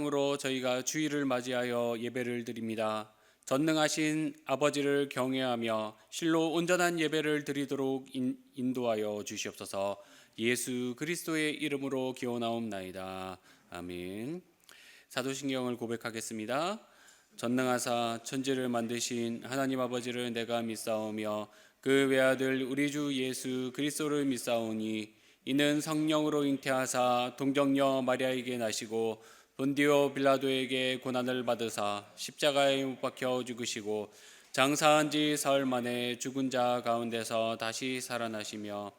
사랑으로 저희가 주일을 맞이하여 예배를 드립니다. 전능하신 아버지를 경외하며 실로 온전한 예배를 드리도록 인도하여 주시옵소서. 예수 그리스도의 이름으로 기원하옵나이다. 아멘. 사도신경을 고백하겠습니다. 전능하사 천지를 만드신 하나님 아버지를 내가 믿사오며 그 외아들 우리 주 예수 그리스도를 믿사오니 이는 성령으로 잉태하사 동정녀 마리아에게 나시고 본디오 빌라도에게 고난을 받으사 십자가에 못 박혀 죽으시고 장사한 지 사흘 만에 죽은 자 가운데서 다시 살아나시며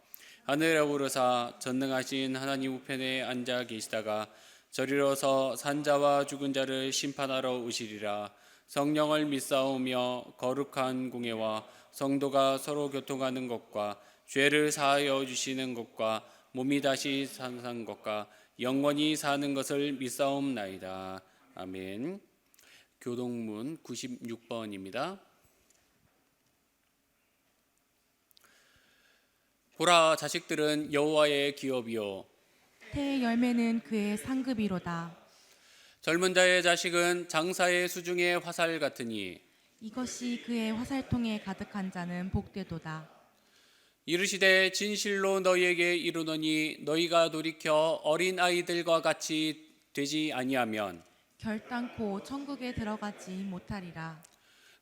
하늘에 오르사 전능하신 하나님 우편에 앉아 계시다가 저리로서 산자와 죽은 자를 심판하러 오시리라. 성령을 믿사오며 거룩한 공예와 성도가 서로 교통하는 것과 죄를 사하여 주시는 것과 몸이 다시 사는 것과 영원히 사는 것을 믿사옵나이다. 아멘. 교동문 96번입니다. 보라, 자식들은 여호와의 기업이요 태의 열매는 그의 상급이로다. 젊은 자의 자식은 장사의 수중의 화살 같으니 이것이 그의 화살통에 가득한 자는 복되도다. 이르시되 진실로 너희에게 이르노니 너희가 돌이켜 어린 아이들과 같이 되지 아니하면 결단코 천국에 들어가지 못하리라.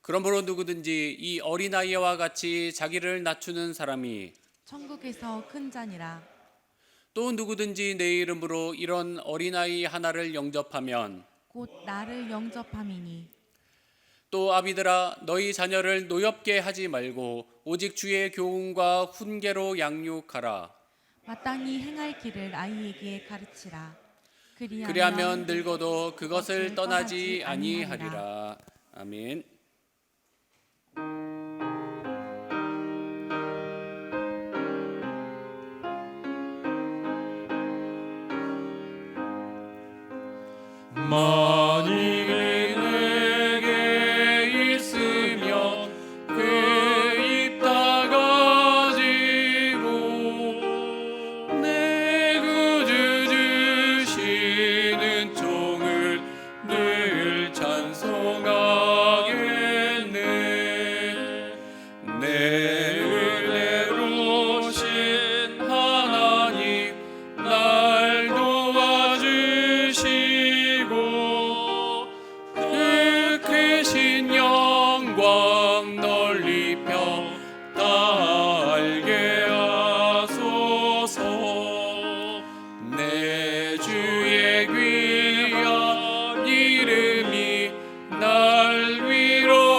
그러므로 누구든지 이 어린 아이와 같이 자기를 낮추는 사람이 천국에서 큰 자니라. 또 누구든지 내 이름으로 이런 어린아이 하나를 영접하면 곧 나를 영접함이니. 또 아비들아 너희 자녀를 노엽게 하지 말고 오직 주의 교훈과 훈계로 양육하라. 마땅히 행할 길을 아이에게 가르치라. 그리하면 늙어도 그것을 떠나지 아니하리라. 아멘. 만일 내게 있으면 그 입 닫아지고 내 구주 주시는 종을 늘 찬송하겠네. 내 은혜로우신 하나님 날 도와주시 영광 널리 펴다 알게 하소서. 내 주의 귀한 이름이 날 위로하시고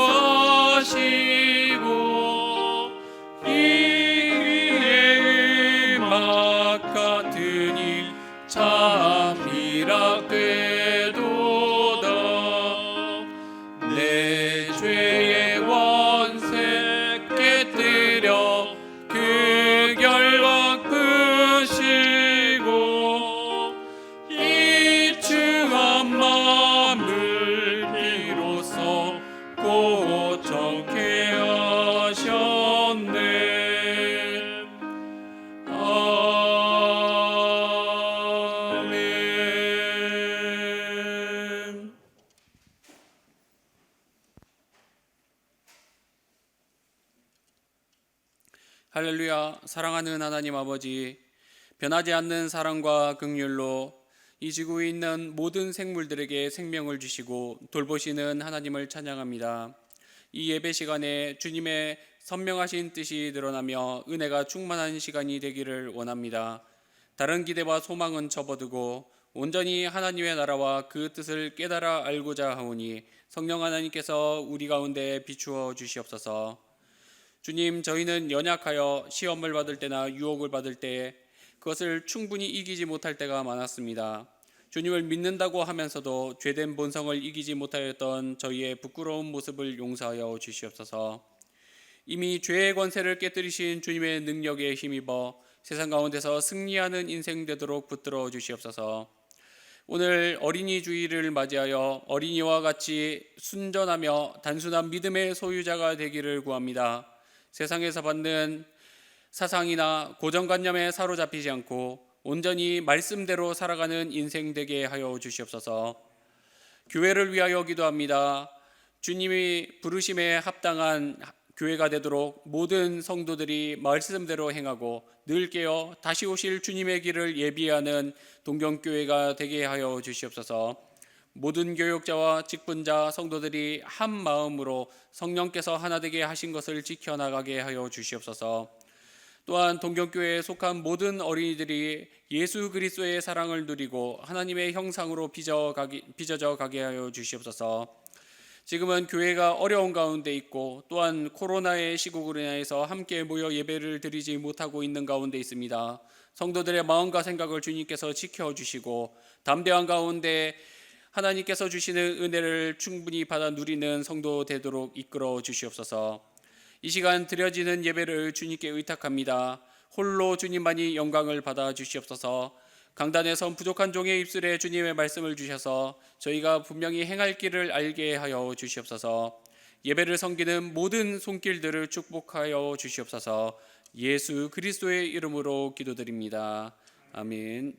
이의 음악 같으니 참 희락되도다. 내 죄의 원색 깨뜨려 그 결박 푸시고 이 추한 마음을 비로소 고정케 하셨네. 아멘. 할렐루야. 사랑하는 하나님 아버지, 변하지 않는 사랑과 긍휼로 이 지구에 있는 모든 생물들에게 생명을 주시고 돌보시는 하나님을 찬양합니다. 이 예배 시간에 주님의 선명하신 뜻이 드러나며 은혜가 충만한 시간이 되기를 원합니다. 다른 기대와 소망은 접어두고 온전히 하나님의 나라와 그 뜻을 깨달아 알고자 하오니 성령 하나님께서 우리 가운데 비추어 주시옵소서. 주님, 저희는 연약하여 시험을 받을 때나 유혹을 받을 때 그것을 충분히 이기지 못할 때가 많았습니다. 주님을 믿는다고 하면서도 죄된 본성을 이기지 못하였던 저희의 부끄러운 모습을 용서하여 주시옵소서. 이미 죄의 권세를 깨뜨리신 주님의 능력에 힘입어 세상 가운데서 승리하는 인생 되도록 붙들어 주시옵소서. 오늘 어린이 주일을 맞이하여 어린이와 같이 순전하며 단순한 믿음의 소유자가 되기를 구합니다. 세상에서 받는 사상이나 고정관념에 사로잡히지 않고 온전히 말씀대로 살아가는 인생 되게 하여 주시옵소서. 교회를 위하여 기도합니다. 주님이 부르심에 합당한 교회가 되도록 모든 성도들이 말씀대로 행하고 늘 깨어 다시 오실 주님의 길을 예비하는 동경교회가 되게 하여 주시옵소서. 모든 교역자와 직분자 성도들이 한 마음으로 성령께서 하나 되게 하신 것을 지켜나가게 하여 주시옵소서. 또한 동경교회에 속한 모든 어린이들이 예수 그리스도의 사랑을 누리고 하나님의 형상으로 빚어져 가게 하여 주시옵소서. 지금은 교회가 어려운 가운데 있고 또한 코로나의 시국으로 인해서 함께 모여 예배를 드리지 못하고 있는 가운데 있습니다. 성도들의 마음과 생각을 주님께서 지켜주시고 담대한 가운데 하나님께서 주시는 은혜를 충분히 받아 누리는 성도 되도록 이끌어 주시옵소서. 이 시간 드려지는 예배를 주님께 의탁합니다. 홀로 주님만이 영광을 받아 주시옵소서. 강단에 선 부족한 종의 입술에 주님의 말씀을 주셔서 저희가 분명히 행할 길을 알게 하여 주시옵소서. 예배를 섬기는 모든 손길들을 축복하여 주시옵소서. 예수 그리스도의 이름으로 기도드립니다. 아멘.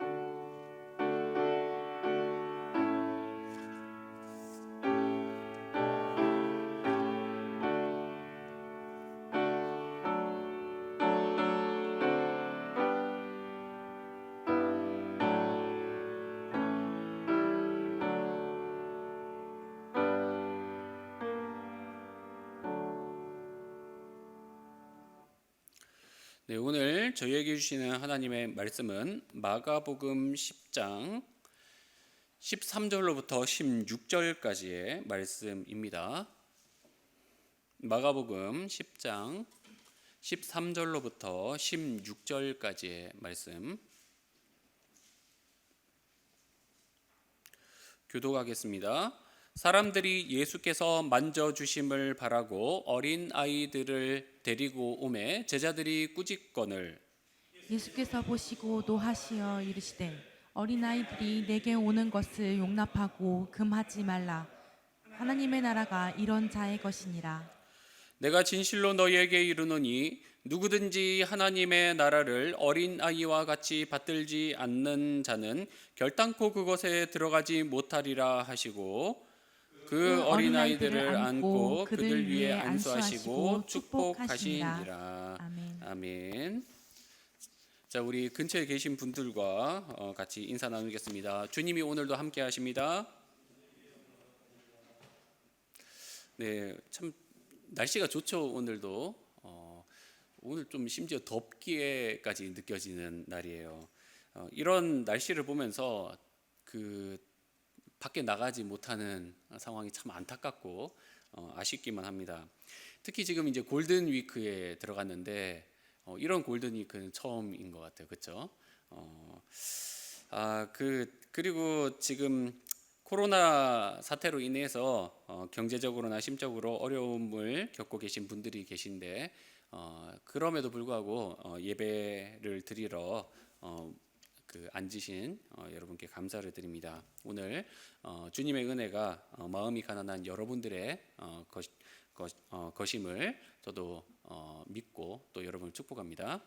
네, 오늘 저희에게 주시는 하나님의 말씀은 마가복음 10장 13절로부터 16절까지의 말씀입니다. 마가복음 10장 13절로부터 16절까지의 말씀 교독하겠습니다. 사람들이 예수께서 만져주심을 바라고 어린 아이들을 데리고 오매 제자들이 꾸짖거늘 예수께서 보시고 노하시어 이르시되 어린아이들이 내게 오는 것을 용납하고 금하지 말라. 하나님의 나라가 이런 자의 것이니라. 내가 진실로 너희에게 이르노니 누구든지 하나님의 나라를 어린 아이와 같이 받들지 않는 자는 결단코 그것에 들어가지 못하리라 하시고 그 어린아이들을 안고 그들 위에 안수하시고 축복하시니라. 아멘. 자, 우리 근처에 계신 분들과 같이 인사 나누겠습니다. 주님이 오늘도 함께 하십니다. 네, 참 날씨가 좋죠. 오늘도 오늘 좀 심지어 덥기에까지 느껴지는 날이에요. 이런 날씨를 보면서 그 밖에 나가지 못하는 상황이 참 안타깝고 아쉽기만 합니다. 특히 지금 이제 골든 위크에 들어갔는데 이런 골든 위크는 처음인 것 같아요. 그렇죠? 그리고 지금 코로나 사태로 인해서 경제적으로나 심적으로 어려움을 겪고 계신 분들이 계신데 그럼에도 불구하고 예배를 드리러 앉으신 여러분께 감사를 드립니다. 오늘 주님의 은혜가 마음이 가난한 여러분들의 것임을 저도 믿고 또 여러분을 축복합니다.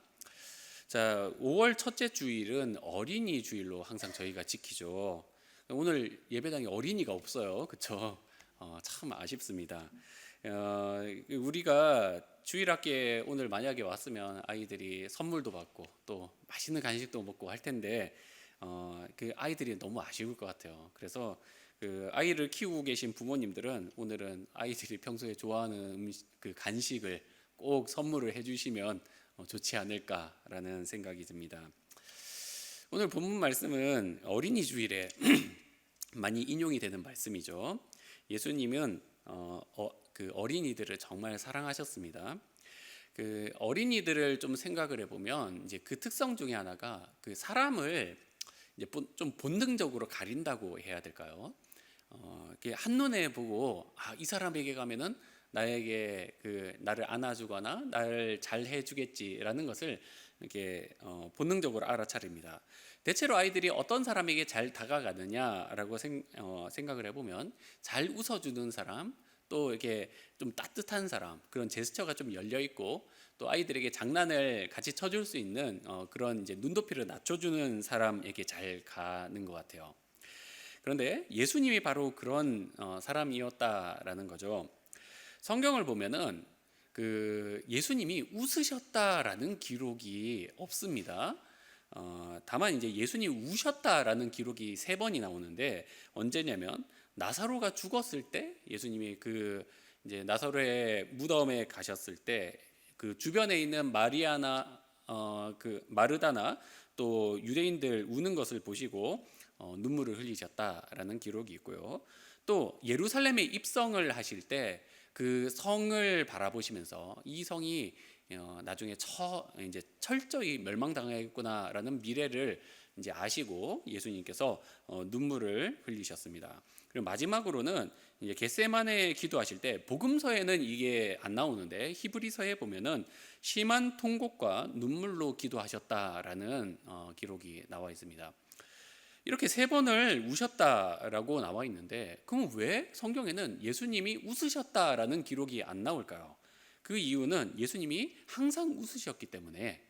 자, 5월 첫째 주일은 어린이 주일로 항상 저희가 지키죠. 오늘 예배당에 어린이가 없어요. 그렇죠? 참 아쉽습니다. 우리가 주일학교에 오늘 만약에 왔으면 아이들이 선물도 받고 또 맛있는 간식도 먹고 할 텐데 그 아이들이 너무 아쉬울 것 같아요. 그래서 그 아이를 키우고 계신 부모님들은 오늘은 아이들이 평소에 좋아하는 그 간식을 꼭 선물을 해주시면 좋지 않을까라는 생각이 듭니다. 오늘 본문 말씀은 어린이 주일에 많이 인용이 되는 말씀이죠. 예수님은 그 어린이들을 정말 사랑하셨습니다. 그 어린이들을 좀 생각을 해보면 이제 그 특성 중에 하나가 그 사람을 이제 좀 본능적으로 가린다고 해야 될까요? 한눈에 보고 이 사람에게 가면은 나에게 나를 안아주거나 나를 잘 해주겠지라는 것을 이렇게 본능적으로 알아차립니다. 대체로 아이들이 어떤 사람에게 잘 다가가느냐라고 생각을 해보면 잘 웃어주는 사람, 또 이렇게 좀 따뜻한 사람, 그런 제스처가 좀 열려 있고 또 아이들에게 장난을 같이 쳐줄 수 있는 그런 이제 눈높이를 낮춰주는 사람에게 잘 가는 것 같아요. 그런데 예수님이 바로 그런 사람이었다라는 거죠. 성경을 보면은 그 예수님이 웃으셨다라는 기록이 없습니다. 다만 이제 예수님이 우셨다라는 기록이 3번이 나오는데, 언제냐면 나사로가 죽었을 때 예수님이 그 이제 나사로의 무덤에 가셨을 때 그 주변에 있는 마리아나 그 마르다나 또 유대인들 우는 것을 보시고 눈물을 흘리셨다라는 기록이 있고요. 또 예루살렘에 입성을 하실 때 그 성을 바라보시면서 이 성이 나중에 이제 철저히 멸망당하겠구나라는 미래를 이제 아시고 예수님께서 눈물을 흘리셨습니다. 그리고 마지막으로는 이제 겟세마네 기도하실 때, 복음서에는 이게 안 나오는데 히브리서에 보면은 심한 통곡과 눈물로 기도하셨다라는 기록이 나와 있습니다. 이렇게 3번을 우셨다라고 나와 있는데, 그럼 왜 성경에는 예수님이 웃으셨다라는 기록이 안 나올까요? 그 이유는 예수님이 항상 웃으셨기 때문에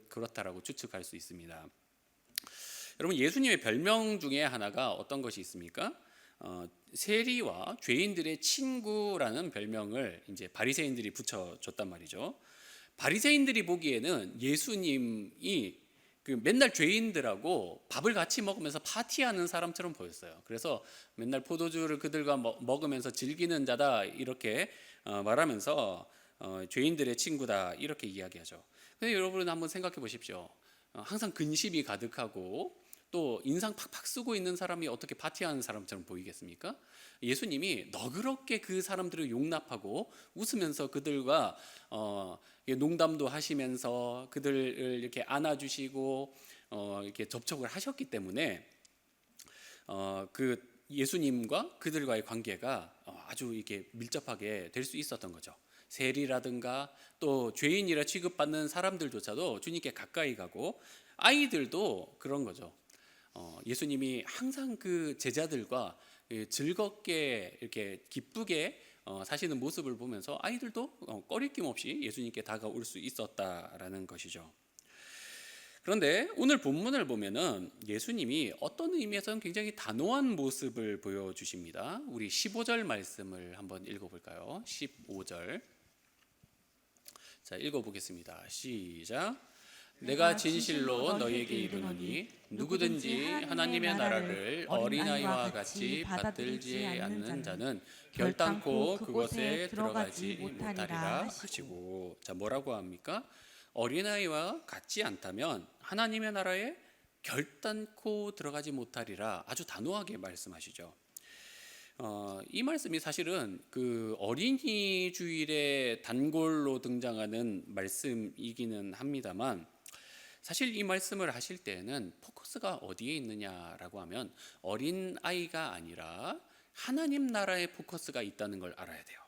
그렇다라고 추측할 수 있습니다. 여러분, 예수님의 별명 중에 하나가 어떤 것이 있습니까? 세리와 죄인들의 친구라는 별명을 이제 바리새인들이 붙여줬단 말이죠. 바리새인들이 보기에는 예수님이 그 맨날 죄인들하고 밥을 같이 먹으면서 파티하는 사람처럼 보였어요. 그래서 맨날 포도주를 그들과 먹으면서 즐기는 자다 이렇게 말하면서 죄인들의 친구다 이렇게 이야기하죠. 근데 여러분 한번 생각해 보십시오. 항상 근심이 가득하고 또 인상 팍팍 쓰고 있는 사람이 어떻게 파티하는 사람처럼 보이겠습니까? 예수님이 너그럽게 그 사람들을 용납하고 웃으면서 그들과 농담도 하시면서 그들을 이렇게 안아주시고 이렇게 접촉을 하셨기 때문에 그 예수님과 그들과의 관계가 아주 이렇게 밀접하게 될 수 있었던 거죠. 세리라든가 또 죄인이라 취급받는 사람들조차도 주님께 가까이 가고, 아이들도 그런 거죠. 예수님이 항상 그 제자들과 즐겁게 이렇게 기쁘게 사시는 모습을 보면서 아이들도 꺼리낌 없이 예수님께 다가올 수 있었다라는 것이죠. 그런데 오늘 본문을 보면은 예수님이 어떤 의미에서는 굉장히 단호한 모습을 보여주십니다. 우리 15절 말씀을 한번 읽어볼까요? 15절. 자, 읽어보겠습니다. 시작. 내가 진실로 너희에게 이르노니 누구든지 하나님의 나라를 어린아이와 같이 받들지 않는 자는 결단코 그곳에 들어가지 못하리라 하시고, 자, 뭐라고 합니까? 어린아이와 같지 않다면 하나님의 나라에 결단코 들어가지 못하리라, 아주 단호하게 말씀하시죠. 이 말씀이 사실은 그 어린이 주일의 단골로 등장하는 말씀이기는 합니다만, 사실 이 말씀을 하실 때에는 포커스가 어디에 있느냐라고 하면 어린 아이가 아니라 하나님 나라의 포커스가 있다는 걸 알아야 돼요.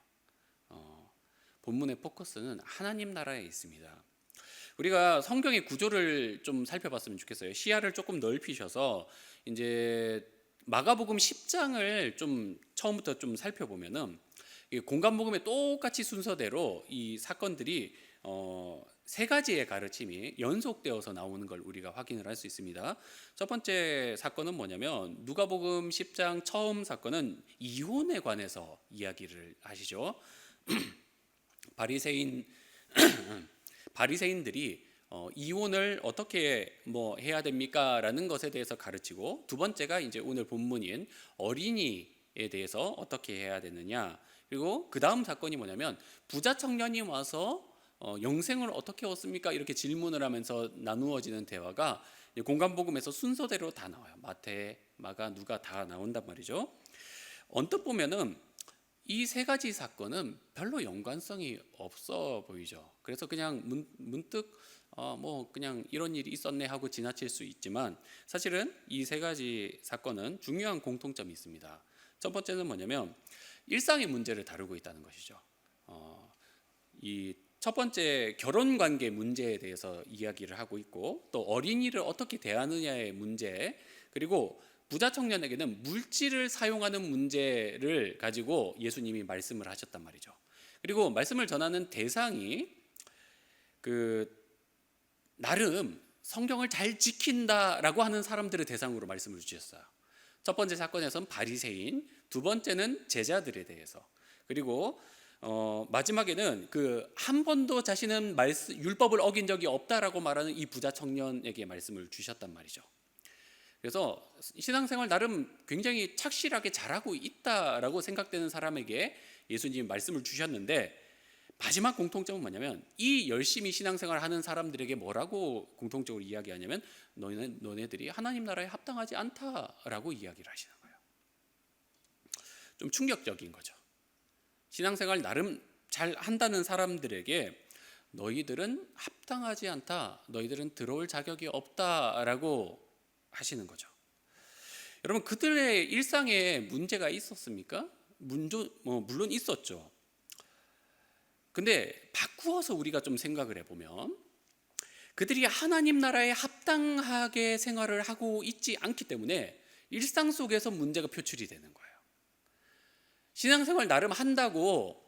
본문의 포커스는 하나님 나라에 있습니다. 우리가 성경의 구조를 좀 살펴봤으면 좋겠어요. 시야를 조금 넓히셔서 이제 마가복음 10장을 좀 처음부터 좀 살펴보면은 공간복음의 똑같이 순서대로 이 사건들이 3가지의 가르침이 연속되어서 나오는 걸 우리가 확인을 할 수 있습니다. 첫 번째 사건은 뭐냐면 누가복음 10장 처음 사건은 이혼에 관해서 이야기를 하시죠. 바리새인들이 이혼을 어떻게 해야 됩니까? 라는 것에 대해서 가르치고, 두 번째가 이제 오늘 본문인 어린이에 대해서 어떻게 해야 되느냐, 그리고 그 다음 사건이 뭐냐면 부자 청년이 와서 영생을 어떻게 얻습니까? 이렇게 질문을 하면서 나누어지는 대화가 공간복음에서 순서대로 다 나와요. 마태, 마가, 누가 다 나온단 말이죠. 언뜻 보면은 이 3가지 사건은 별로 연관성이 없어 보이죠. 그래서 그냥 문득 그냥 이런 일이 있었네 하고 지나칠 수 있지만, 사실은 이 3가지 사건은 중요한 공통점이 있습니다. 첫 번째는 뭐냐면 일상의 문제를 다루고 있다는 것이죠. 이 첫 번째 결혼 관계 문제에 대해서 이야기를 하고 있고, 또 어린이를 어떻게 대하느냐의 문제, 그리고 부자 청년에게는 물질을 사용하는 문제를 가지고 예수님이 말씀을 하셨단 말이죠. 그리고 말씀을 전하는 대상이 나름 성경을 잘 지킨다라고 하는 사람들을 대상으로 말씀을 주셨어요. 첫 번째 사건에서는 바리새인, 두 번째는 제자들에 대해서, 그리고 마지막에는 그 한 번도 자신은 율법을 어긴 적이 없다라고 말하는 이 부자 청년에게 말씀을 주셨단 말이죠. 그래서 신앙생활 나름 굉장히 착실하게 잘하고 있다라고 생각되는 사람에게 예수님이 말씀을 주셨는데, 마지막 공통점은 뭐냐면 이 열심히 신앙생활 하는 사람들에게 뭐라고 공통적으로 이야기하냐면 너네들이 하나님 나라에 합당하지 않다라고 이야기를 하시는 거예요. 좀 충격적인 거죠. 신앙생활 나름 잘 한다는 사람들에게 너희들은 합당하지 않다, 너희들은 들어올 자격이 없다라고 하시는 거죠. 여러분, 그들의 일상에 문제가 있었습니까? 물론 있었죠. 근데 바꾸어서 우리가 좀 생각을 해보면 그들이 하나님 나라에 합당하게 생활을 하고 있지 않기 때문에 일상 속에서 문제가 표출이 되는 거예요. 신앙생활 나름 한다고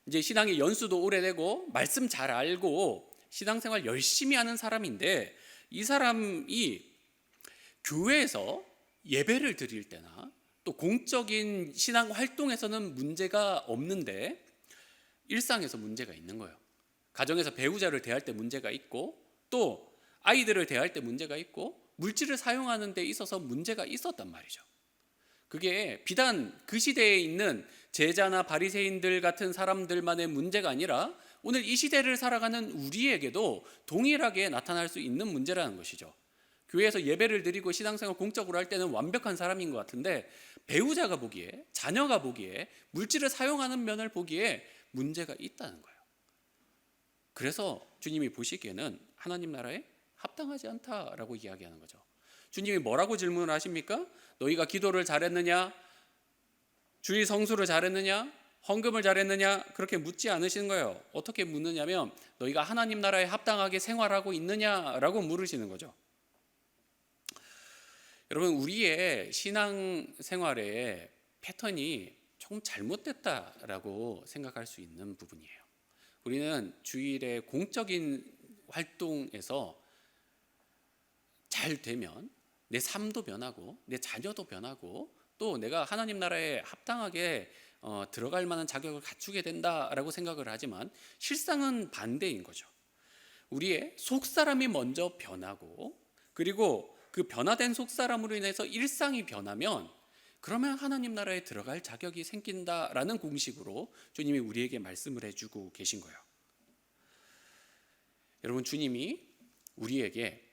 이제 신앙의 연수도 오래되고 말씀 잘 알고 신앙생활 열심히 하는 사람인데, 이 사람이 교회에서 예배를 드릴 때나 또 공적인 신앙 활동에서는 문제가 없는데 일상에서 문제가 있는 거예요. 가정에서 배우자를 대할 때 문제가 있고, 또 아이들을 대할 때 문제가 있고, 물질을 사용하는 데 있어서 문제가 있었단 말이죠. 그게 비단 그 시대에 있는 제자나 바리새인들 같은 사람들만의 문제가 아니라 오늘 이 시대를 살아가는 우리에게도 동일하게 나타날 수 있는 문제라는 것이죠. 교회에서 예배를 드리고 신앙생활 공적으로 할 때는 완벽한 사람인 것 같은데, 배우자가 보기에, 자녀가 보기에, 물질을 사용하는 면을 보기에 문제가 있다는 거예요. 그래서 주님이 보시기에는 하나님 나라에 합당하지 않다라고 이야기하는 거죠. 주님이 뭐라고 질문을 하십니까? 너희가 기도를 잘했느냐? 주일 성수를 잘했느냐? 헌금을 잘했느냐? 그렇게 묻지 않으시는 거예요. 어떻게 묻느냐면 너희가 하나님 나라에 합당하게 생활하고 있느냐라고 물으시는 거죠. 여러분, 우리의 신앙생활의 패턴이 조금 잘못됐다라고 생각할 수 있는 부분이에요. 우리는 주일의 공적인 활동에서 잘 되면 내 삶도 변하고 내 자녀도 변하고 또 내가 하나님 나라에 합당하게 들어갈 만한 자격을 갖추게 된다라고 생각을 하지만, 실상은 반대인 거죠. 우리의 속사람이 먼저 변하고, 그리고 그 변화된 속사람으로 인해서 일상이 변하면 그러면 하나님 나라에 들어갈 자격이 생긴다라는 공식으로 주님이 우리에게 말씀을 해주고 계신 거예요. 여러분, 주님이 우리에게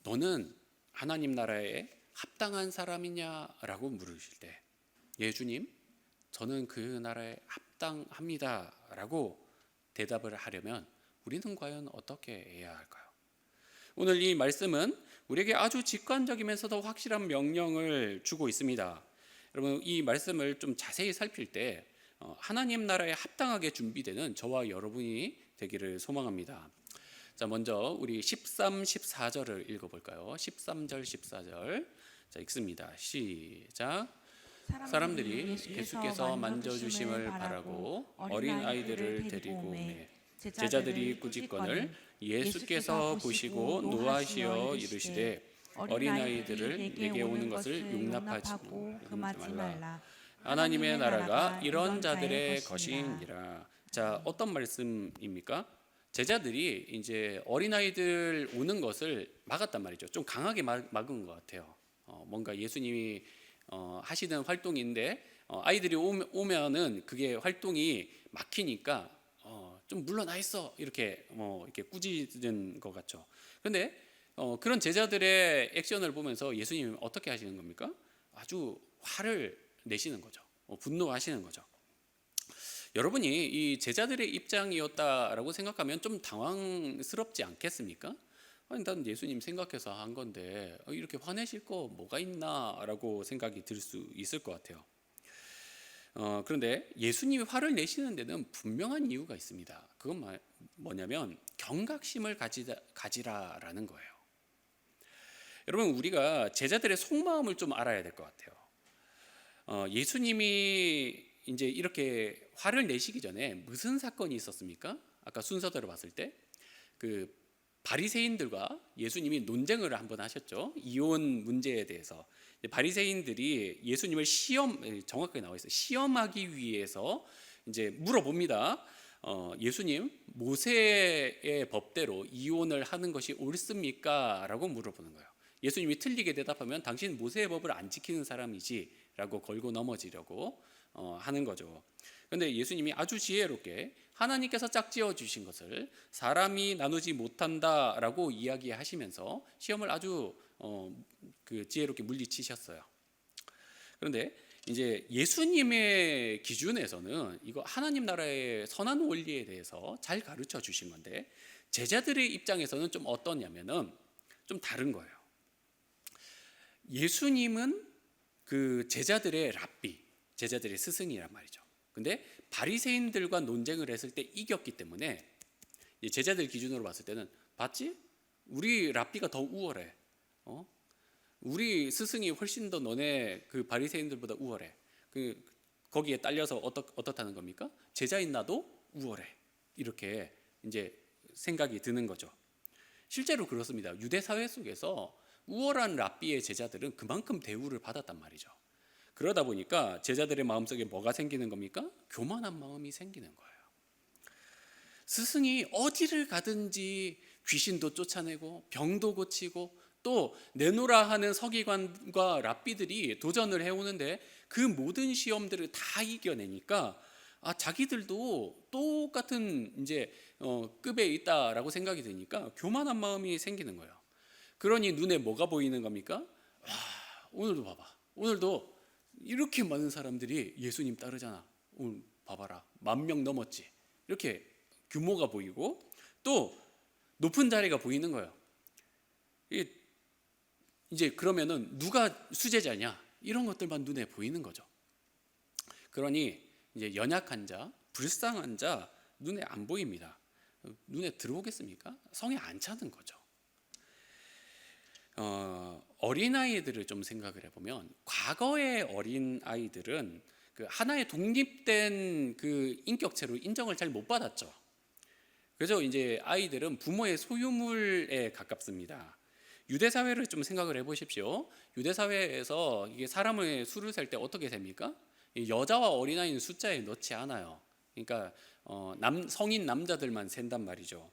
너는 하나님 나라에 합당한 사람이냐라고 물으실 때, 예 주님, 저는 그 나라에 합당합니다라고 대답을 하려면 우리는 과연 어떻게 해야 할까요? 오늘 이 말씀은 우리에게 아주 직관적이면서도 확실한 명령을 주고 있습니다. 여러분, 이 말씀을 좀 자세히 살필 때 하나님 나라에 합당하게 준비되는 저와 여러분이 되기를 소망합니다. 자, 먼저 우리 13, 14절을 읽어볼까요? 13절, 14절. 자, 읽습니다. 시작. 사람들이 예수께서 만져주심을 바라고 어린아이들을 데리고 오매 제자들이 꾸짖거늘 예수께서 보시고 노하시어 이르시되 어린아이들을 내게 오는 것을 용납하지 말라. 하나님의 나라가 이런 자들의 것이니라. 자, 어떤 말씀입니까? 제자들이 이제 어린아이들 오는 것을 막았단 말이죠. 좀 강하게 막은 것 같아요. 뭔가 예수님이 하시는 활동인데 아이들이 오면은 그게 활동이 막히니까 좀 물러나 있어 이렇게 이렇게 꾸짖는 것 같죠. 그런데 그런 제자들의 액션을 보면서 예수님이 어떻게 하시는 겁니까? 아주 화를 내시는 거죠. 분노하시는 거죠. 여러분이 이 제자들의 입장이었다라고 생각하면 좀 당황스럽지 않겠습니까? 아니, 난 예수님 생각해서 한 건데 이렇게 화내실 거 뭐가 있나라고 생각이 들 수 있을 것 같아요. 그런데 예수님이 화를 내시는 데는 분명한 이유가 있습니다. 그건 뭐냐면 경각심을 가지라라는 거예요. 여러분, 우리가 제자들의 속마음을 좀 알아야 될 것 같아요. 예수님이 이제 이렇게 화를 내시기 전에 무슨 사건이 있었습니까? 아까 순서대로 봤을 때 그 바리새인들과 예수님이 논쟁을 한번 하셨죠. 이혼 문제에 대해서. 바리새인들이 예수님을 정확하게 나와 있어요. 시험하기 위해서 이제 물어봅니다. 예수님, 모세의 법대로 이혼을 하는 것이 옳습니까? 라고 물어보는 거예요. 예수님이 틀리게 대답하면 당신 모세의 법을 안 지키는 사람이지 라고 걸고 넘어지려고 하는 거죠. 그런데 예수님이 아주 지혜롭게 하나님께서 짝지어 주신 것을 사람이 나누지 못한다라고 이야기하시면서 시험을 아주 지혜롭게 물리치셨어요. 그런데 이제 예수님의 기준에서는 이거 하나님 나라의 선한 원리에 대해서 잘 가르쳐 주신 건데, 제자들의 입장에서는 좀 어떠냐면은 좀 다른 거예요. 예수님은 그 제자들의 랍비, 제자들의 스승이란 말이죠. 근데 바리새인들과 논쟁을 했을 때 이겼기 때문에 제자들 기준으로 봤을 때는, 봤지? 우리 랍비가 더 우월해. 우리 스승이 훨씬 더 너네 그 바리새인들보다 우월해. 거기에 딸려서 어떻다는 겁니까? 제자인 나도 우월해. 이렇게 이제 생각이 드는 거죠. 실제로 그렇습니다. 유대 사회 속에서 우월한 랍비의 제자들은 그만큼 대우를 받았단 말이죠. 그러다 보니까 제자들의 마음속에 뭐가 생기는 겁니까? 교만한 마음이 생기는 거예요. 스승이 어디를 가든지 귀신도 쫓아내고 병도 고치고 또 내노라 하는 서기관과 랍비들이 도전을 해오는데 그 모든 시험들을 다 이겨내니까 자기들도 똑같은 이제 급에 있다라고 생각이 드니까 교만한 마음이 생기는 거예요. 그러니 눈에 뭐가 보이는 겁니까? 오늘도 봐봐. 오늘도 이렇게 많은 사람들이 예수님 따르잖아. 오늘 봐봐라. 10,000명 넘었지. 이렇게 규모가 보이고 또 높은 자리가 보이는 거예요. 이제 그러면은 누가 수제자냐? 이런 것들만 눈에 보이는 거죠. 그러니 이제 연약한 자, 불쌍한 자 눈에 안 보입니다. 눈에 들어오겠습니까? 성에 안 차는 거죠. 어린아이들을 좀 생각을 해보면, 과거의 어린아이들은 그 하나의 독립된 그 인격체로 인정을 잘 못 받았죠. 그래서 이제 아이들은 부모의 소유물에 가깝습니다. 유대 사회를 좀 생각을 해보십시오. 유대 사회에서 이게 사람을 수를 셀 때 어떻게 셉니까? 여자와 어린아이는 숫자에 넣지 않아요. 그러니까 성인 남자들만 센단 말이죠.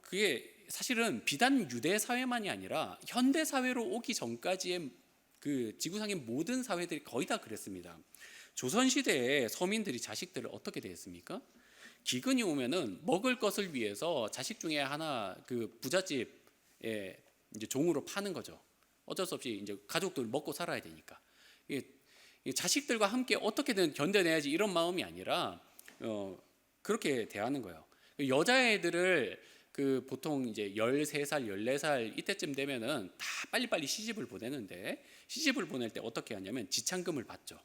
그게 사실은 비단 유대 사회만이 아니라 현대 사회로 오기 전까지의 그 지구상의 모든 사회들이 거의 다 그랬습니다. 조선 시대에 서민들이 자식들을 어떻게 대했습니까? 기근이 오면은 먹을 것을 위해서 자식 중에 하나 그 부잣집에 이제 종으로 파는 거죠. 어쩔 수 없이 이제 가족들 먹고 살아야 되니까. 자식들과 함께 어떻게든 견뎌내야지 이런 마음이 아니라 그렇게 대하는 거예요. 여자애들을 그 보통 이제 13살, 14살 이때쯤 되면은 다 빨리빨리 시집을 보내는데, 시집을 보낼 때 어떻게 하냐면 지참금을 받죠.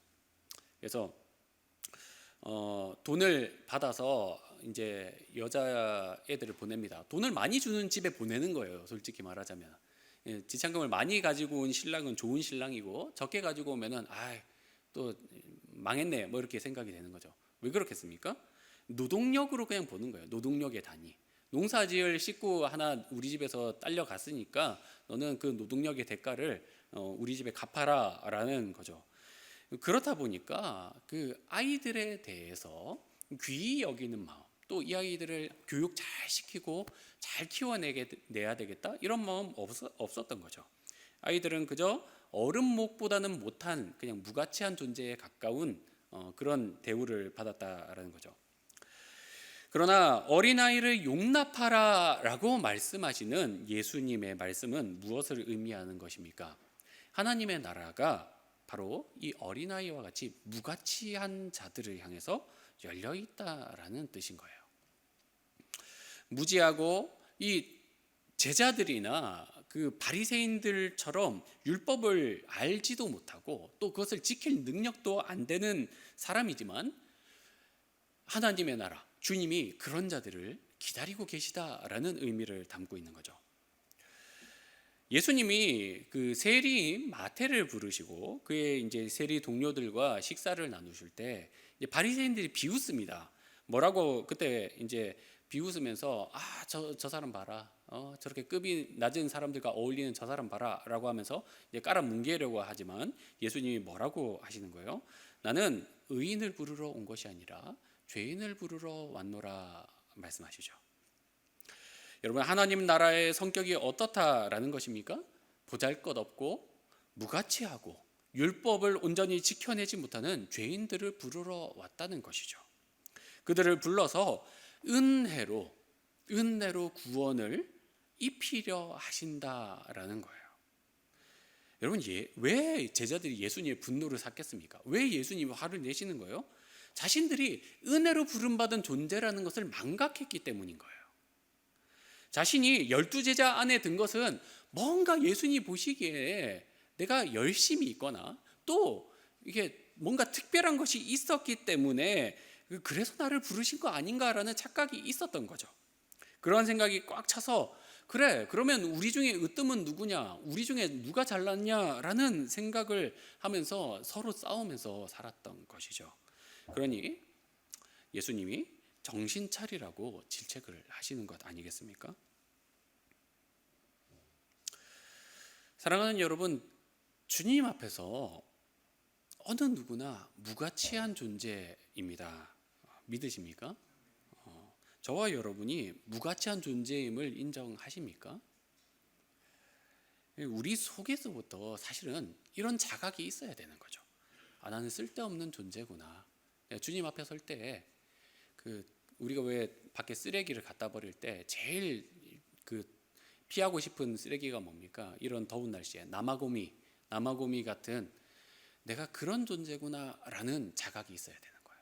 그래서 돈을 받아서 이제 여자애들을 보냅니다. 돈을 많이 주는 집에 보내는 거예요. 솔직히 말하자면. 지참금을 많이 가지고 온 신랑은 좋은 신랑이고, 적게 가지고 오면은 또 망했네 뭐 이렇게 생각이 되는 거죠. 왜 그렇겠습니까? 노동력으로 그냥 보는 거예요. 노동력의 단위. 농사지을 식구 하나 우리 집에서 딸려갔으니까 너는 그 노동력의 대가를 우리 집에 갚아라 라는 거죠. 그렇다 보니까 그 아이들에 대해서 귀히 여기는 마음, 또 이 아이들을 교육 잘 시키고 잘 키워내야 되겠다 이런 마음 없었던 거죠. 아이들은 그저 어른목보다는 못한 그냥 무가치한 존재에 가까운 그런 대우를 받았다라는 거죠. 그러나 어린아이를 용납하라라고 말씀하시는 예수님의 말씀은 무엇을 의미하는 것입니까? 하나님의 나라가 바로 이 어린아이와 같이 무가치한 자들을 향해서 열려 있다라는 뜻인 거예요. 무지하고 이 제자들이나 그 바리새인들처럼 율법을 알지도 못하고 또 그것을 지킬 능력도 안 되는 사람이지만, 하나님의 나라, 주님이 그런 자들을 기다리고 계시다라는 의미를 담고 있는 거죠. 예수님이 그 세리인 마태를 부르시고 그의 이제 세리 동료들과 식사를 나누실 때 바리새인들이 비웃습니다. 뭐라고 그때 이제 비웃으면서 저 사람 봐라. 저렇게 급이 낮은 사람들과 어울리는 저 사람 봐라라고 하면서 이제 깔아뭉개려고 하지만 예수님이 뭐라고 하시는 거예요? 나는 의인을 부르러 온 것이 아니라 죄인을 부르러 왔노라 말씀하시죠. 여러분, 하나님 나라의 성격이 어떻다라는 것입니까? 보잘것없고 무가치하고 율법을 온전히 지켜내지 못하는 죄인들을 부르러 왔다는 것이죠. 그들을 불러서 은혜로 구원을 입히려 하신다라는 거예요. 여러분, 왜 제자들이 예수님의 분노를 샀겠습니까? 왜 예수님이 화를 내시는 거예요? 자신들이 은혜로 부름받은 존재라는 것을 망각했기 때문인 거예요. 자신이 12제자 안에 든 것은 뭔가 예수님이 보시기에 내가 열심히 있거나 또 이게 뭔가 특별한 것이 있었기 때문에 그래서 나를 부르신 거 아닌가라는 착각이 있었던 거죠. 그런 생각이 꽉 차서 그래, 그러면 우리 중에 으뜸은 누구냐, 우리 중에 누가 잘났냐라는 생각을 하면서 서로 싸우면서 살았던 것이죠. 그러니 예수님이 정신 차리라고 질책을 하시는 것 아니겠습니까? 사랑하는 여러분, 주님 앞에서 어느 누구나 무가치한 존재입니다. 믿으십니까? 저와 여러분이 무가치한 존재임을 인정하십니까? 우리 속에서부터 사실은 이런 자각이 있어야 되는 거죠. 나는 쓸데없는 존재구나. 주님 앞에 설 때 우리가 왜 밖에 쓰레기를 갖다 버릴 때 제일 피하고 싶은 쓰레기가 뭡니까? 이런 더운 날씨에 남아고미 같은 내가 그런 존재구나라는 자각이 있어야 되는 거예요.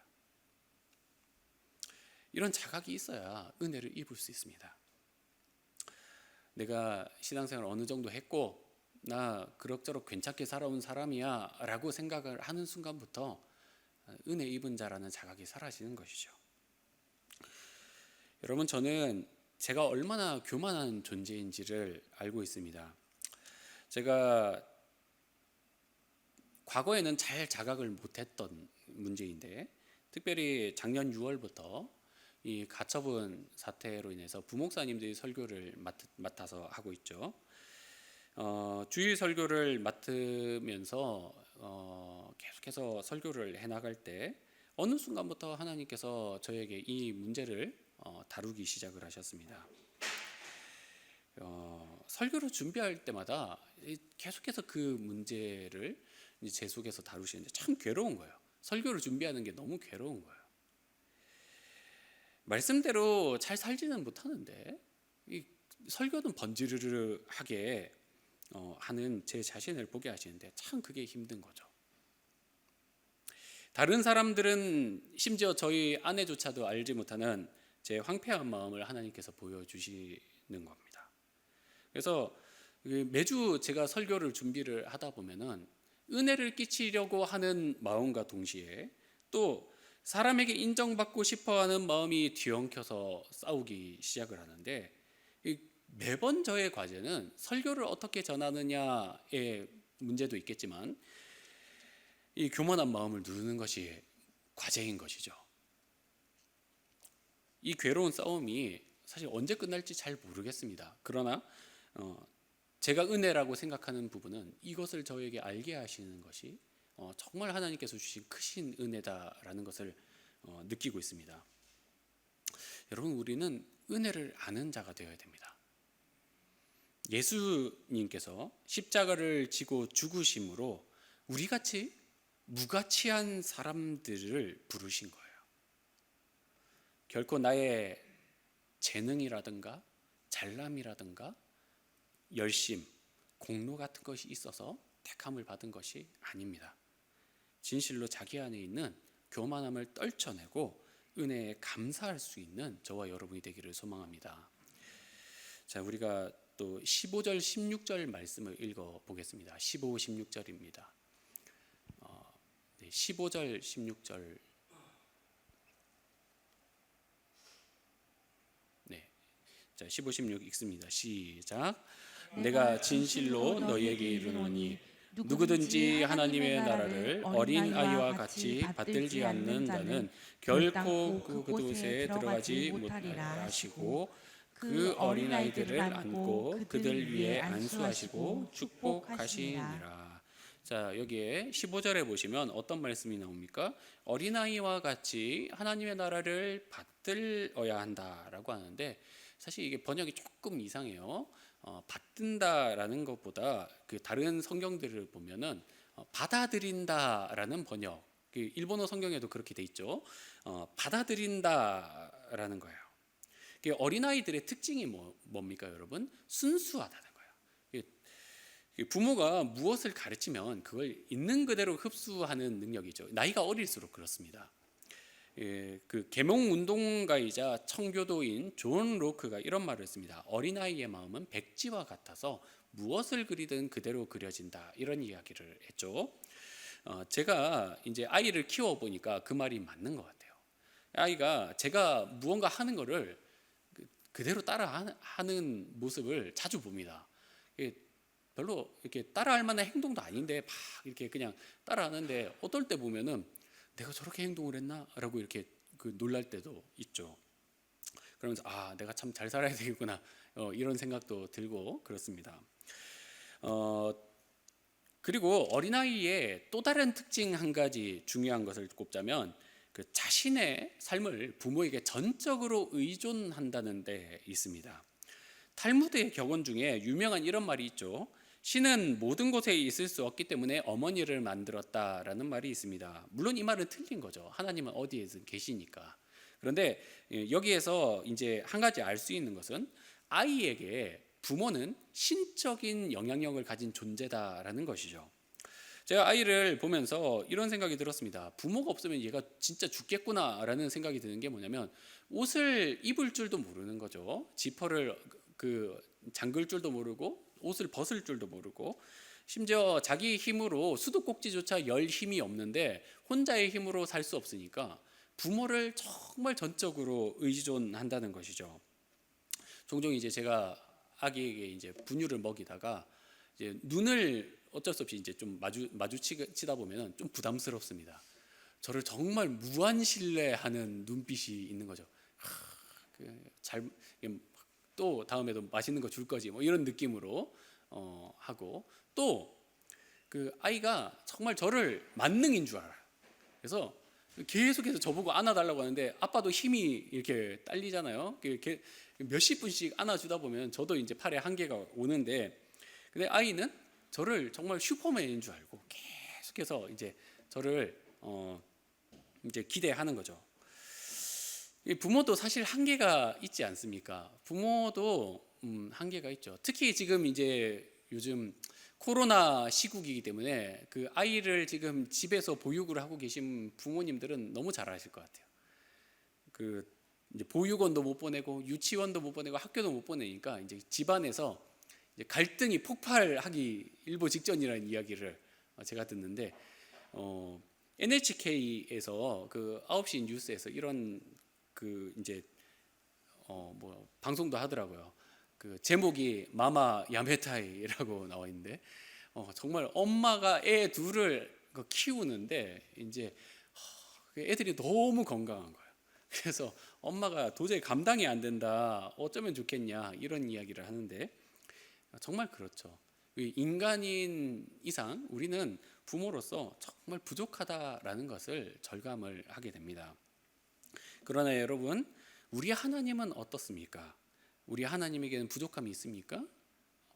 이런 자각이 있어야 은혜를 입을 수 있습니다. 내가 신앙생활 어느 정도 했고 나 그럭저럭 괜찮게 살아온 사람이야 라고 생각을 하는 순간부터 은혜 입은 자라는 자각이 사라지는 것이죠. 여러분, 저는 제가 얼마나 교만한 존재인지를 알고 있습니다. 제가 과거에는 잘 자각을 못했던 문제인데 특별히 작년 6월부터 이 가처분 사태로 인해서 부목사님들이 설교를 맡아서 하고 있죠. 주일 설교를 맡으면서 계속해서 설교를 해나갈 때 어느 순간부터 하나님께서 저에게 이 문제를 다루기 시작을 하셨습니다. 설교를 준비할 때마다 계속해서 그 문제를 제 속에서 다루시는데 참 괴로운 거예요. 설교를 준비하는 게 너무 괴로운 거예요. 말씀대로 잘 살지는 못하는데 이 설교는 번지르르하게 하는 제 자신을 보게 하시는데 참 그게 힘든 거죠. 다른 사람들은 심지어 저희 아내조차도 알지 못하는 제 황폐한 마음을 하나님께서 보여주시는 겁니다. 그래서 매주 제가 설교를 준비를 하다 보면은 은혜를 끼치려고 하는 마음과 동시에 또 사람에게 인정받고 싶어하는 마음이 뒤엉켜서 싸우기 시작을 하는데 매번 저의 과제는 설교를 어떻게 전하느냐의 문제도 있겠지만 이 교만한 마음을 누르는 것이 과제인 것이죠. 이 괴로운 싸움이 사실 언제 끝날지 잘 모르겠습니다. 그러나 제가 은혜라고 생각하는 부분은 이것을 저에게 알게 하시는 것이 정말 하나님께서 주신 크신 은혜다라는 것을 느끼고 있습니다. 여러분, 우리는 은혜를 아는 자가 되어야 됩니다. 예수님께서 십자가를 지고 죽으심으로 우리같이 무가치한 사람들을 부르신 거예요. 결코 나의 재능이라든가 잘남이라든가 열심, 공로 같은 것이 있어서 택함을 받은 것이 아닙니다. 진실로 자기 안에 있는 교만함을 떨쳐내고 은혜에 감사할 수 있는 저와 여러분이 되기를 소망합니다. 자, 우리가 또 15절, 16절 말씀을 읽어보겠습니다. 15, 16절입니다. 15절, 16절. 자, 15, 16 읽습니다. 시작. 내가 진실로 너희에게 이르노니 누구든지 하나님의 나라를 어린 아이와 같이 받들지 않는 자는 결코 그곳에 들어가지 못하리라 하시고 그 어린아이들을 안고 그들 위에 안수하시고 축복하시니라. 자, 여기에 15절에 보시면 어떤 말씀이 나옵니까? 어린아이와 같이 하나님의 나라를 받들어야 한다라고 하는데, 사실 이게 번역이 조금 이상해요. 받든다라는 것보다 그 다른 성경들을 보면은 받아들인다라는 번역, 그 일본어 성경에도 그렇게 돼 있죠. 받아들인다라는 거예요. 어린아이들의 특징이 뭡니까, 여러분? 순수하다는 거예요. 부모가 무엇을 가르치면 그걸 있는 그대로 흡수하는 능력이죠. 나이가 어릴수록 그렇습니다. 그 계몽 운동가이자 청교도인 존 로크가 이런 말을 했습니다. 어린아이의 마음은 백지와 같아서 무엇을 그리든 그대로 그려진다, 이런 이야기를 했죠. 제가 이제 아이를 키워 보니까 그 말이 맞는 것 같아요. 아이가 제가 무언가 하는 거를 그대로 따라하는 모습을 자주 봅니다. 별로 이렇게 따라할 만한 행동도 아닌데 막 이렇게 그냥 따라하는데, 어떨 때 보면은 내가 저렇게 행동을 했나라고 이렇게 놀랄 때도 있죠. 그러면서 내가 참 잘 살아야 되겠구나, 이런 생각도 들고 그렇습니다. 그리고 어린아이의 또 다른 특징 한 가지 중요한 것을 꼽자면, 그 자신의 삶을 부모에게 전적으로 의존한다는 데 있습니다. 탈무드의 격언 중에 유명한 이런 말이 있죠. 신은 모든 곳에 있을 수 없기 때문에 어머니를 만들었다라는 말이 있습니다. 물론 이 말은 틀린 거죠. 하나님은 어디에든 계시니까. 그런데 여기에서 이제 한 가지 알 수 있는 것은, 아이에게 부모는 신적인 영향력을 가진 존재다라는 것이죠. 제가 아이를 보면서 이런 생각이 들었습니다. 부모가 없으면 얘가 진짜 죽겠구나라는 생각이 드는 게 뭐냐면, 옷을 입을 줄도 모르는 거죠. 지퍼를 잠글 줄도 모르고 옷을 벗을 줄도 모르고, 심지어 자기 힘으로 수도꼭지조차 열 힘이 없는데 혼자의 힘으로 살 수 없으니까 부모를 정말 전적으로 의존한다는 것이죠. 종종 이제 제가 아기에게 이제 분유를 먹이다가 이제 눈을 어쩔 수 없이 이제 좀 마주치다 보면 좀 부담스럽습니다. 저를 정말 무한 신뢰하는 눈빛이 있는 거죠. 또 다음에도 맛있는 거 줄 거지, 이런 느낌으로 하고, 또 그 아이가 정말 저를 만능인 줄 알아요. 그래서 계속해서 저보고 안아달라고 하는데, 아빠도 힘이 이렇게 딸리잖아요. 이렇게 몇십 분씩 안아주다 보면 저도 이제 팔에 한계가 오는데, 근데 아이는 저를 정말 슈퍼맨인 줄 알고 계속해서 이제 저를 이제 기대하는 거죠. 부모도 사실 한계가 있지 않습니까? 부모도 한계가 있죠. 특히 지금 이제 요즘 코로나 시국이기 때문에 그 아이를 지금 집에서 보육을 하고 계신 부모님들은 너무 잘 아실 것 같아요. 이제 보육원도 못 보내고 유치원도 못 보내고 학교도 못 보내니까 이제 집안에서 이제 갈등이 폭발하기 일보 직전이라는 이야기를 제가 듣는데, NHK에서 그 9시 뉴스에서 이런 이제 방송도 하더라고요. 그 제목이 마마 야메타이라고 나와 있는데, 정말 엄마가 애 둘을 키우는데 이제 애들이 너무 건강한 거예요. 그래서 엄마가 도저히 감당이 안 된다, 어쩌면 좋겠냐, 이런 이야기를 하는데, 정말 그렇죠. 인간인 이상 우리는 부모로서 정말 부족하다라는 것을 절감을 하게 됩니다. 그러나 여러분, 우리 하나님은 어떻습니까? 우리 하나님에게는 부족함이 있습니까?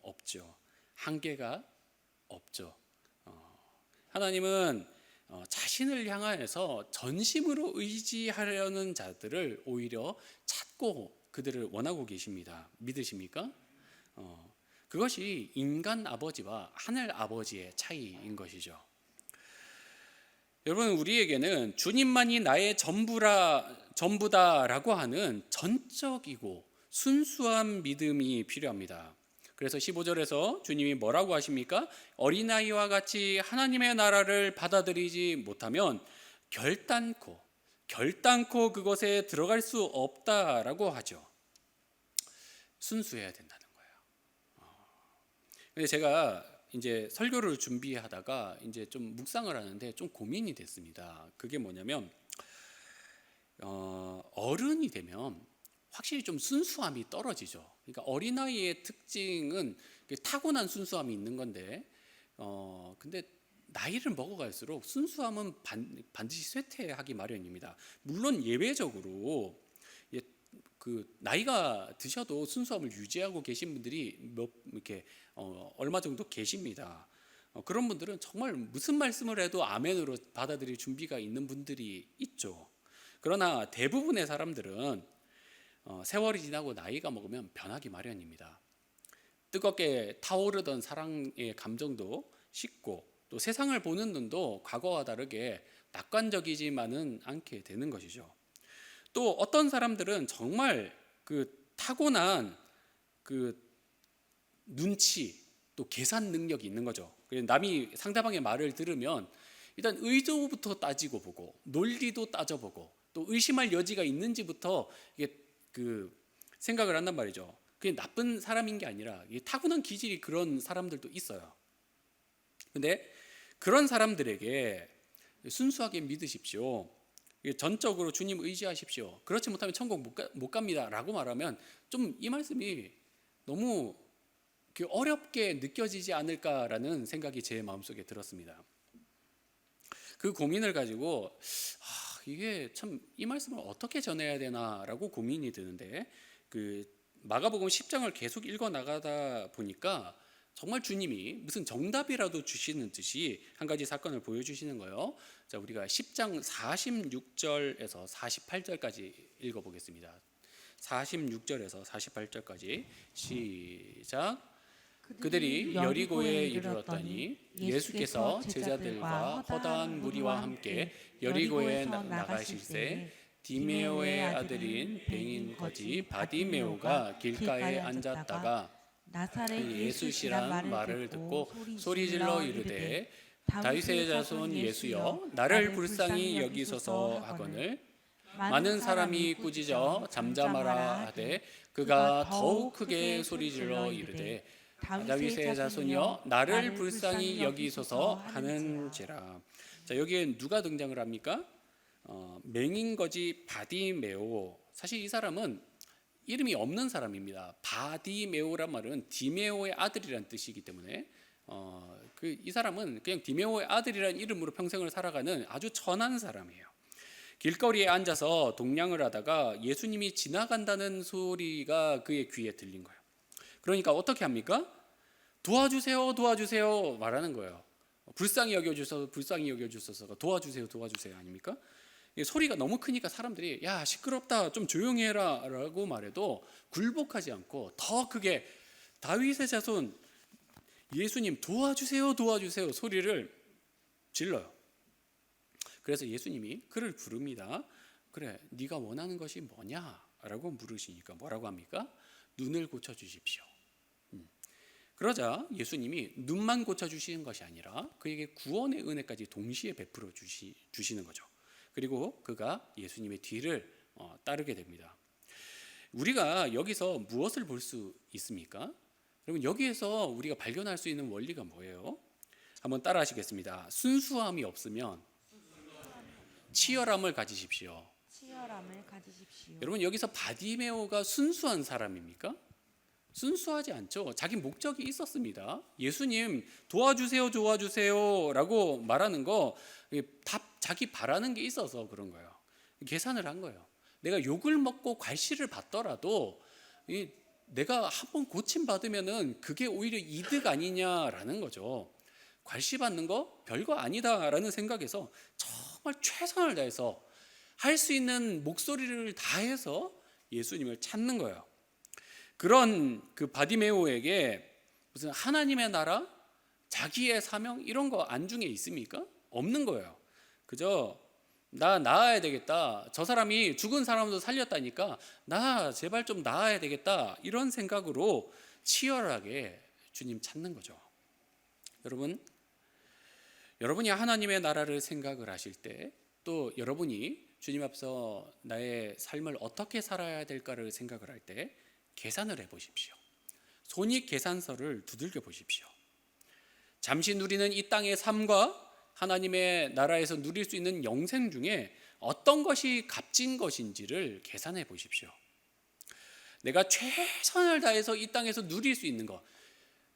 없죠. 한계가 없죠. 하나님은 자신을 향하여서 전심으로 의지하려는 자들을 오히려 찾고 그들을 원하고 계십니다. 믿으십니까? 그것이 인간 아버지와 하늘 아버지의 차이인 것이죠. 여러분, 우리에게는 주님만이 나의 전부다라고 하는 전적이고 순수한 믿음이 필요합니다. 그래서 15절에서 주님이 뭐라고 하십니까? 어린아이와 같이 하나님의 나라를 받아들이지 못하면 결단코 그것에 들어갈 수 없다라고 하죠. 순수해야 된다는 거예요. 근데 제가 이제 설교를 준비하다가 이제 좀 묵상을 하는데 좀 고민이 됐습니다. 그게 뭐냐면, 어른이 되면 확실히 좀 순수함이 떨어지죠. 그러니까 어린아이의 특징은 타고난 순수함이 있는 건데, 근데 나이를 먹어갈수록 순수함은 반드시 쇠퇴하기 마련입니다. 물론 예외적으로 그 나이가 드셔도 순수함을 유지하고 계신 분들이 이렇게 얼마 정도 계십니다. 그런 분들은 정말 무슨 말씀을 해도 아멘으로 받아들일 준비가 있는 분들이 있죠. 그러나 대부분의 사람들은 세월이 지나고 나이가 먹으면 변하기 마련입니다. 뜨겁게 타오르던 사랑의 감정도 식고, 또 세상을 보는 눈도 과거와 다르게 낙관적이지만은 않게 되는 것이죠. 또 어떤 사람들은 정말 그 타고난 그 눈치, 또 계산 능력이 있는 거죠. 남이 상대방의 말을 들으면 일단 의도부터 따지고 보고, 논리도 따져보고, 또 의심할 여지가 있는지부터 이게 그 생각을 한단 말이죠. 그게 나쁜 사람인 게 아니라 타고난 기질이 그런 사람들도 있어요. 근데 그런 사람들에게 순수하게 믿으십시오. 전적으로 주님 의지하십시오. 그렇지 못하면 천국 못 갑니다 라고 말하면 좀 이 말씀이 너무 어렵게 느껴지지 않을까라는 생각이 제 마음속에 들었습니다. 그 고민을 가지고 이게 참 이 말씀을 어떻게 전해야 되나라고 고민이 드는데, 그 마가복음 10장을 계속 읽어 나가다 보니까 정말 주님이 무슨 정답이라도 주시는 듯이 한 가지 사건을 보여주시는 거예요. 자, 우리가 10장 46절에서 48절까지 읽어보겠습니다. 46절에서 48절까지 시작. 그들이 여리고에 이르렀더니 예수께서 제자들과 허다한 무리와 함께 여리고에 나가실새 디메오의 아들인 뱅인 거지 바디메오가 길가에 앉았다가 예수시란 말을 듣고 소리질러 이르되 다윗의 자손 예수여 나를 불쌍히 여기소서 하거늘 많은 사람이 꾸짖어 잠잠하라 하되 그가 더욱 크게 소리질러 이르되 다윗의 자손이여 나를 불쌍히 여기소서 하는지라. 자, 여기에 누가 등장을 합니까? 맹인거지 바디메오. 사실 이 사람은 이름이 없는 사람입니다. 바디메오란 말은 디메오의 아들이란 뜻이기 때문에 이 사람은 그냥 디메오의 아들이란 이름으로 평생을 살아가는 아주 천한 사람이에요. 길거리에 앉아서 동냥을 하다가 예수님이 지나간다는 소리가 그의 귀에 들린 거예요. 그러니까 어떻게 합니까? 도와주세요, 도와주세요 말하는 거예요. 불쌍히 여겨주셔서, 불쌍히 여겨주셔서 도와주세요, 도와주세요 아닙니까? 소리가 너무 크니까 사람들이 야 시끄럽다 좀 조용히 해라 라고 말해도 굴복하지 않고 더 크게 다윗의 자손 예수님 도와주세요, 도와주세요 소리를 질러요. 그래서 예수님이 그를 부릅니다. 그래, 네가 원하는 것이 뭐냐? 라고 물으시니까 뭐라고 합니까? 눈을 고쳐주십시오. 그러자 예수님이 눈만 고쳐주시는 것이 아니라 그에게 구원의 은혜까지 동시에 베풀어 주시는 거죠. 그리고 그가 예수님의 뒤를 따르게 됩니다. 우리가 여기서 무엇을 볼 수 있습니까? 여러분, 여기에서 우리가 발견할 수 있는 원리가 뭐예요? 한번 따라 하시겠습니다. 순수함이 없으면 치열함을 가지십시오. 치열함을 가지십시오. 여러분, 여기서 바디메오가 순수한 사람입니까? 순수하지 않죠. 자기 목적이 있었습니다. 예수님 도와주세요, 도와주세요 라고 말하는 거 다 자기 바라는 게 있어서 그런 거예요. 계산을 한 거예요. 내가 욕을 먹고 괄시를 받더라도 내가 한번 고침받으면은 그게 오히려 이득 아니냐라는 거죠. 괄시 받는 거 별거 아니다라는 생각에서 정말 최선을 다해서 할 수 있는 목소리를 다해서 예수님을 찾는 거예요. 그런 그 바디메오에게 무슨 하나님의 나라, 자기의 사명 이런 거 안중에 있습니까? 없는 거예요. 그저 나 나아야 되겠다. 저 사람이 죽은 사람도 살렸다니까 나 제발 좀 나아야 되겠다. 이런 생각으로 치열하게 주님 찾는 거죠. 여러분이 하나님의 나라를 생각을 하실 때, 또 여러분이 주님 앞서 나의 삶을 어떻게 살아야 될까를 생각을 할 때 계산을 해보십시오. 손익 계산서를 두들겨 보십시오. 잠시 누리는 이 땅의 삶과 하나님의 나라에서 누릴 수 있는 영생 중에 어떤 것이 값진 것인지를 계산해 보십시오. 내가 최선을 다해서 이 땅에서 누릴 수 있는 것,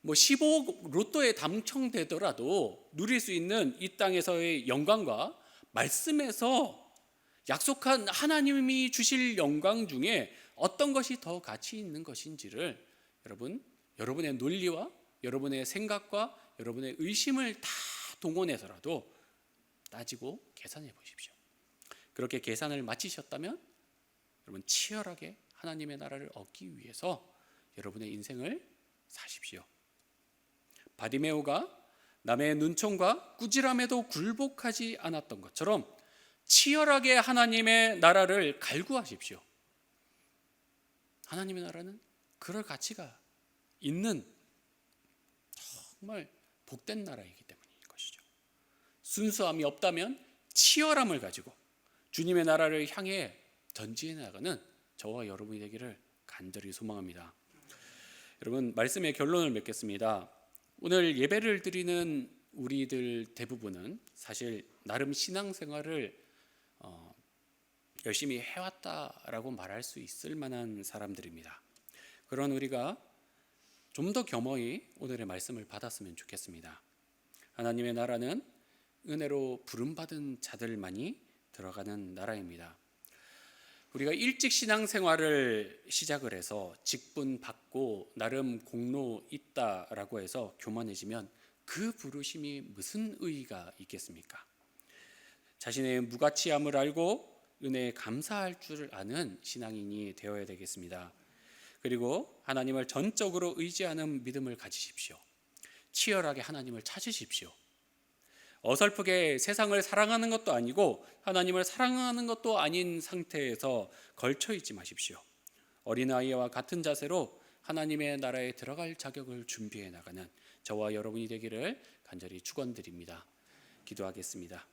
뭐 15억 로또에 당첨되더라도 누릴 수 있는 이 땅에서의 영광과 말씀에서 약속한 하나님이 주실 영광 중에 어떤 것이 더 가치 있는 것인지를 여러분의 논리와 여러분의 생각과 여러분의 의심을 다 동원해서라도 따지고 계산해 보십시오. 그렇게 계산을 마치셨다면 여러분 치열하게 하나님의 나라를 얻기 위해서 여러분의 인생을 사십시오. 바디메오가 남의 눈총과 꾸지람에도 굴복하지 않았던 것처럼 치열하게 하나님의 나라를 갈구하십시오. 하나님의 나라는 그럴 가치가 있는 정말 복된 나라이기 때문인 것이죠. 순수함이 없다면 치열함을 가지고 주님의 나라를 향해 전진해 나가는 저와 여러분이 되기를 간절히 소망합니다. 여러분, 말씀의 결론을 맺겠습니다. 오늘 예배를 드리는 우리들 대부분은 사실 나름 신앙생활을 열심히 해왔다라고 말할 수 있을 만한 사람들입니다. 그런 우리가 좀 더 겸허히 오늘의 말씀을 받았으면 좋겠습니다. 하나님의 나라는 은혜로 부름받은 자들만이 들어가는 나라입니다. 우리가 일찍 신앙생활을 시작을 해서 직분 받고 나름 공로 있다라고 해서 교만해지면 그 부르심이 무슨 의의가 있겠습니까? 자신의 무가치함을 알고 은혜에 감사할 줄 아는 신앙인이 되어야 되겠습니다. 그리고 하나님을 전적으로 의지하는 믿음을 가지십시오. 치열하게 하나님을 찾으십시오. 어설프게 세상을 사랑하는 것도 아니고 하나님을 사랑하는 것도 아닌 상태에서 걸쳐 있지 마십시오. 어린아이와 같은 자세로 하나님의 나라에 들어갈 자격을 준비해 나가는 저와 여러분이 되기를 간절히 축원드립니다. 기도하겠습니다.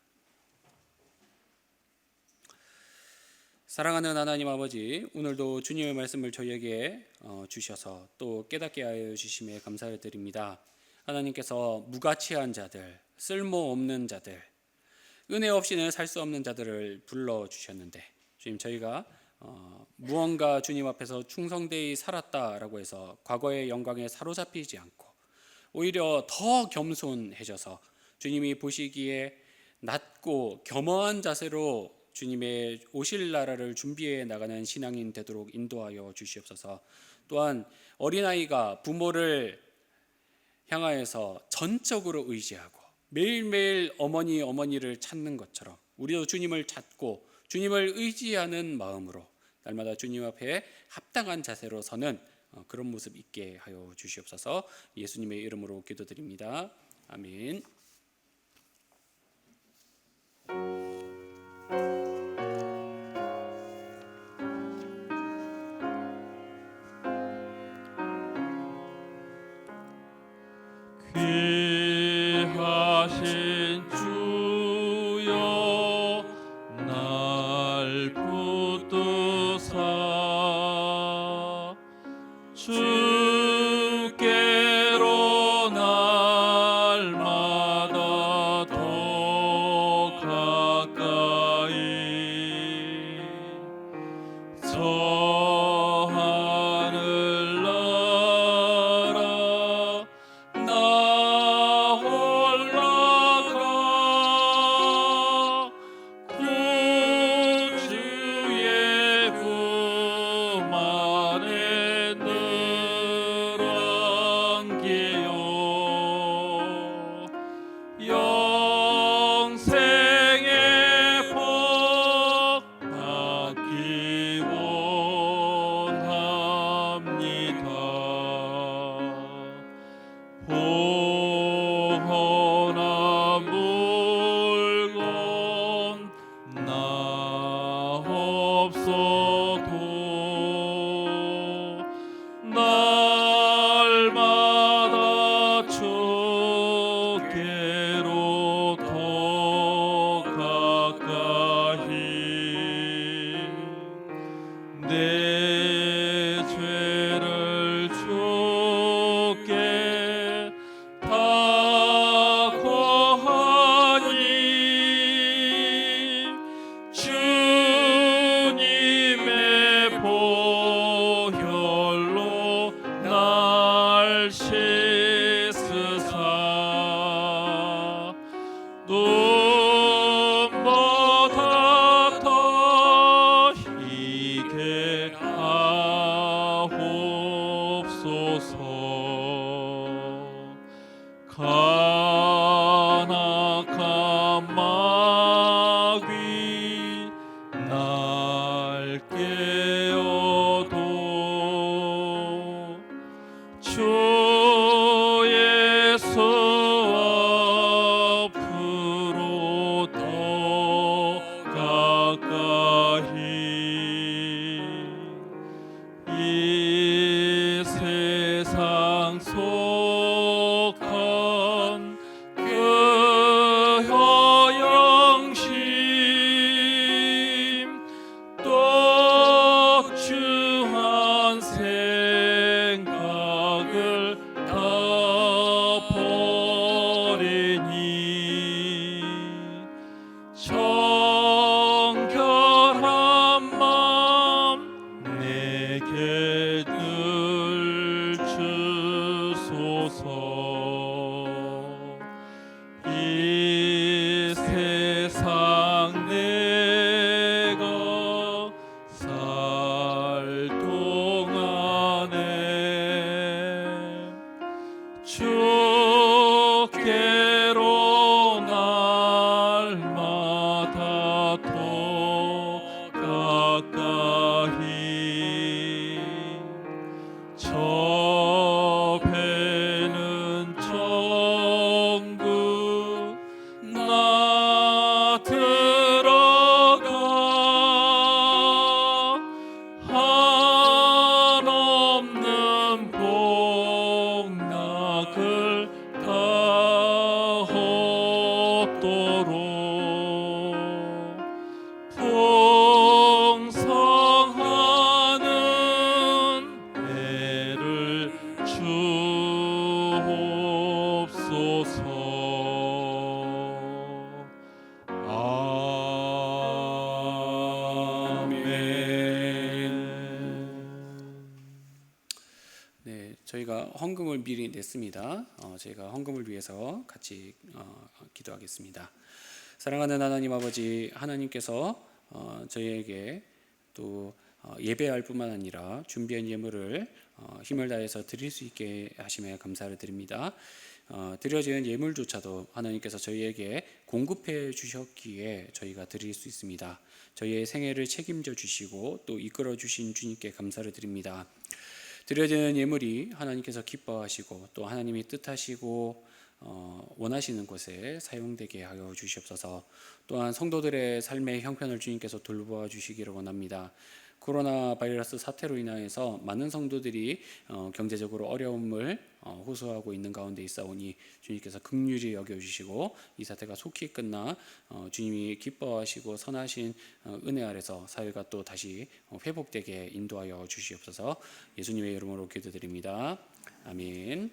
사랑하는 하나님 아버지, 오늘도 주님의 말씀을 저희에게 주셔서 또 깨닫게 하여 주심에 감사를 드립니다. 하나님께서 무가치한 자들, 쓸모없는 자들, 은혜 없이는 살 수 없는 자들을 불러주셨는데 주님, 저희가 무언가 주님 앞에서 충성되이 살았다라고 해서 과거의 영광에 사로잡히지 않고 오히려 더 겸손해져서 주님이 보시기에 낮고 겸허한 자세로 주님의 오실 나라를 준비해 나가는 신앙인 되도록 인도하여 주시옵소서. 또한 어린아이가 부모를 향하여서 전적으로 의지하고 매일매일 어머니를 찾는 것처럼 우리도 주님을 찾고 주님을 의지하는 마음으로 날마다 주님 앞에 합당한 자세로 서는 그런 모습 있게 하여 주시옵소서. 예수님의 이름으로 기도드립니다. 아멘. 귀하신 주여 날 붙드사 주께로 날 가까이 이 세상 속한 그 허영심 또 주한 생각을 다 버리니 정결한 마음 내게 늘 주소서. 이 세상 내가 살 동안에 주께로 날마다 더 가까이 저 배는 천국 나 들어가 한없는 복락을 다 얻도록 풍성하는 애를 주옵소서. 아멘. 네, 저희가 헌금을 미리 냈습니다. 저희가 헌금을 위해서 같이 기도하겠습니다. 사랑하는 하나님 아버지, 하나님께서 저희에게 또 예배할 뿐만 아니라 준비한 예물을 힘을 다해서 드릴 수 있게 하심에 감사를 드립니다. 드려진 예물조차도 하나님께서 저희에게 공급해 주셨기에 저희가 드릴 수 있습니다. 저희의 생애를 책임져 주시고 또 이끌어 주신 주님께 감사를 드립니다. 드려지는 예물이 하나님께서 기뻐하시고 또 하나님이 뜻하시고 원하시는 곳에 사용되게 하여 주시옵소서. 또한 성도들의 삶의 형편을 주님께서 돌보아 주시기를 원합니다. 코로나 바이러스 사태로 인하여서 많은 성도들이 경제적으로 어려움을 호소하고 있는 가운데 있사오니 주님께서 긍휼히 여겨주시고 이 사태가 속히 끝나 주님이 기뻐하시고 선하신 은혜 아래서 사회가 또 다시 회복되게 인도하여 주시옵소서. 예수님의 이름으로 기도드립니다. 아멘.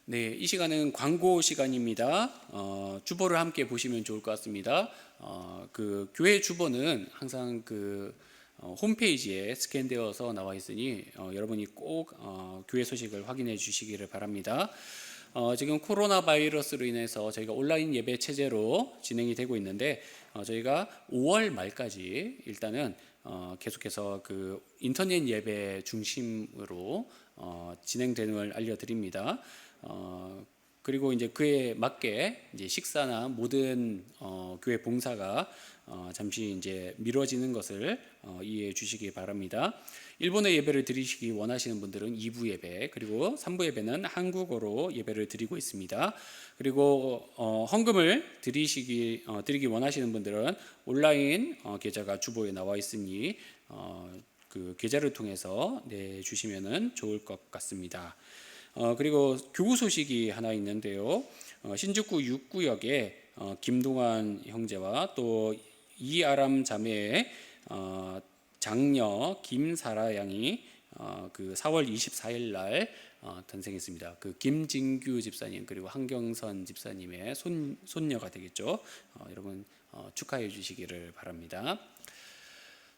네, 이 시간은 광고 시간입니다. 주보를 함께 보시면 좋을 것 같습니다. 그 교회 주보는 항상 그 홈페이지에 스캔되어서 나와 있으니 여러분이 꼭 교회 소식을 확인해 주시기를 바랍니다. 지금 코로나 바이러스로 인해서 저희가 온라인 예배 체제로 진행이 되고 있는데 저희가 5월 말까지 일단은 계속해서 그 인터넷 예배 중심으로 진행되는 걸 알려드립니다. 그리고 이제 그에 맞게 이제 식사나 모든 교회 봉사가 잠시 이제 미뤄지는 것을 이해해 주시기 바랍니다. 일본어 예배를 드리시기 원하시는 분들은 2부 예배, 그리고 3부 예배는 한국어로 예배를 드리고 있습니다. 그리고 헌금을 드리기 원하시는 분들은 온라인 계좌가 주보에 나와 있으니 그 계좌를 통해서 내주시면 좋을 것 같습니다. 그리고 교구 소식이 하나 있는데요. 신주구 6구역에 김동환 형제와 또 이아람 자매의 장녀 김사라 양이 그 4월 24일 날 탄생했습니다. 그 김진규 집사님 그리고 한경선 집사님의 손녀가 되겠죠. 여러분 축하해 주시기를 바랍니다.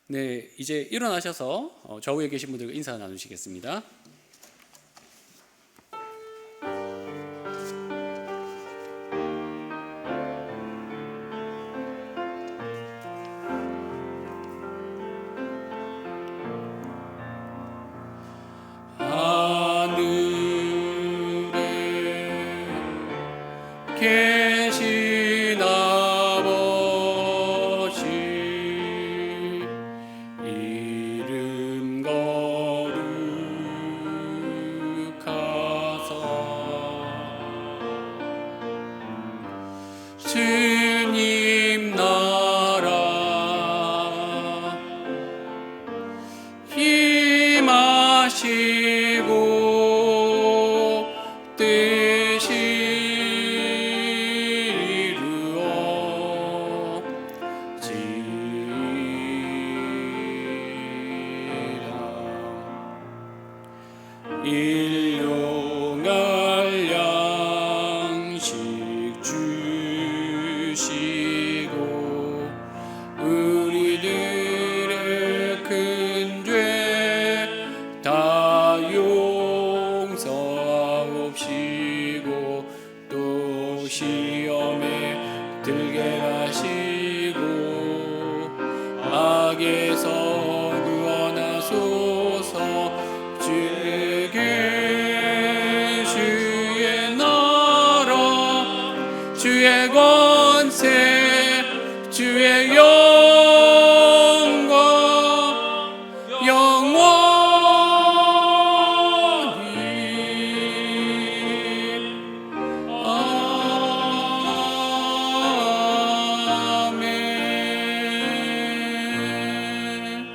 네, 이제 일어나셔서 좌우에 계신 분들과 인사 나누시겠습니다. 계신 아버지 이름 거룩히 일용할 양식 주시고 우리들의 큰 죄 다 용서하옵시고 또 시험에 들게 하시고 악에서 구원하소서. 주의 나라 주의 권세 주의 영광 영원히 아멘.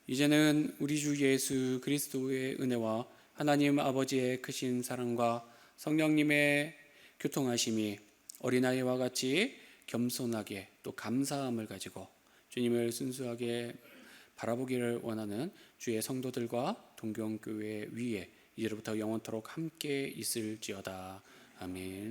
이제는 우리 주 예수 그리스도의 은혜와 하나님 아버지의 크신 사랑과 성령님의 교통하심이 어린아이와 같이 겸손하게 또 감사함을 가지고 주님을 순수하게 바라보기를 원하는 주의 성도들과 동경교회 위에 이제로부터 영원토록 함께 있을지어다. 아멘.